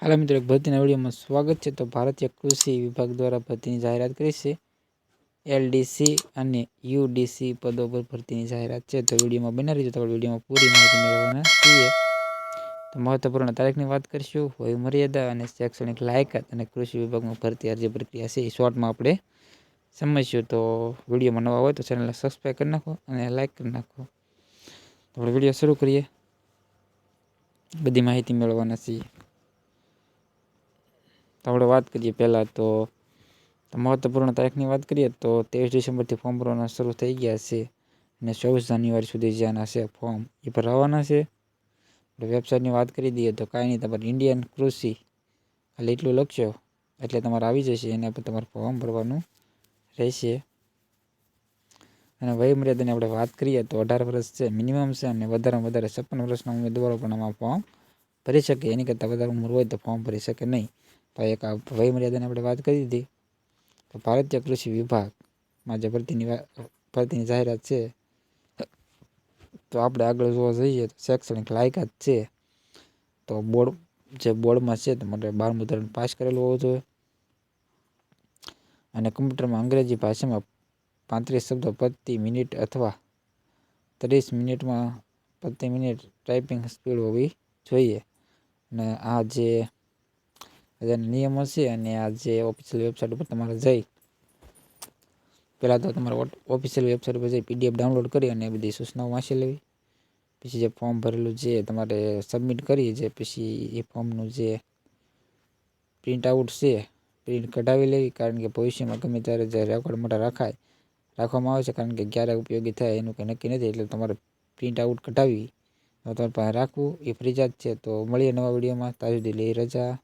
હાલ મિત્રો એક ભરતીના વિડીયોમાં સ્વાગત છે। તો ભારતીય કૃષિ વિભાગ દ્વારા ભરતીની જાહેરાત કરી છે। એલડીસી અને યુડીસી પદો પર ભરતીની જાહેરાત છે। તો વિડીયોમાં બના રહીજો, તો વિડીયોમાં પૂરી માહિતી મેળવવાના છીએ। તો મહત્વપૂર્ણ તારીખની વાત કરીશું, વય મર્યાદા અને શૈક્ષણિક લાયકાત અને કૃષિ વિભાગમાં ભરતી અરજી પ્રક્રિયા છે એ શોર્ટમાં આપણે સમજીશું। તો વિડીયોમાં નવા હોય તો ચેનલને સબસ્ક્રાઈબ કરી નાખો અને લાઈક કરી નાખો। તો આપણે વિડીયો શરૂ કરીએ, બધી માહિતી મેળવવાના છીએ। તો આપણે વાત કરીએ પહેલાં તો મહત્વપૂર્ણ તારીખની વાત કરીએ તો 23 ડિસેમ્બરથી ફોર્મ ભરવાના શરૂ થઈ ગયા છે અને 24 જાન્યુઆરી સુધી જ્યાંના છે ફોર્મ એ ભરાવાના છે। આપણે વેબસાઇટની વાત કરી દઈએ તો કાંઈ નહીં, તમારે ઇન્ડિયન કૃષિ ખાલી એટલું લખશો એટલે તમારે આવી જશે, એના પર તમારે ફોર્મ ભરવાનું રહેશે। અને વયમર્યાદાની આપણે વાત કરીએ તો 18 વર્ષ છે મિનિમમ છે, અને વધારેમાં વધારે 56 વર્ષના ઉમેદવારો પણ આમાં ફોર્મ ભરી શકે। એની કરતાં વધારે ઉંમર હોય તો ફોર્મ ભરી શકે નહીં। તો એક આ વયમર્યાદાની આપણે વાત કરી દીધી। તો ભારતીય કૃષિ વિભાગમાં જે ભરતીની જાહેરાત છે, તો આપણે આગળ જોવા જઈએ તો શૈક્ષણિક લાયકાત છે તો બોર્ડમાં છે તમારે 12મું ધોરણ પાસ કરેલું હોવું જોઈએ, અને કમ્પ્યુટરમાં અંગ્રેજી ભાષામાં 35 શબ્દો પ્રતિ મિનિટ અથવા 30 મિનિટમાં પ્રતિ મિનિટ ટાઈપિંગ સ્પીડ હોવી જોઈએ। અને આ જે નિયમો છે અને આ જે ઓફિશિયલ વેબસાઇટ ઉપર તમારે જઈ પહેલાં તો તમારે ઓફિશિયલ વેબસાઇટ પર જઈ PDF ડાઉનલોડ કરી અને બધી સૂચનાઓ વાંચી લેવી। પછી જે ફોર્મ ભરેલું છે તમારે સબમિટ કરી, જે પછી એ ફોર્મનું જે પ્રિન્ટ આઉટ છે પ્રિન્ટ કઢાવી લેવી, કારણ કે ભવિષ્યમાં ગમે ત્યારે જે રેકોર્ડ માટે રાખવામાં આવે છે, કારણ કે ક્યારે ઉપયોગી થાય એનું કંઈ નક્કી નથી, એટલે તમારે પ્રિન્ટ આઉટ કઢાવી તમારી પાસે રાખવું એ ફરજિયાત છે। તો મળીએ નવા વિડીયોમાં, ત્યાં સુધી રજા।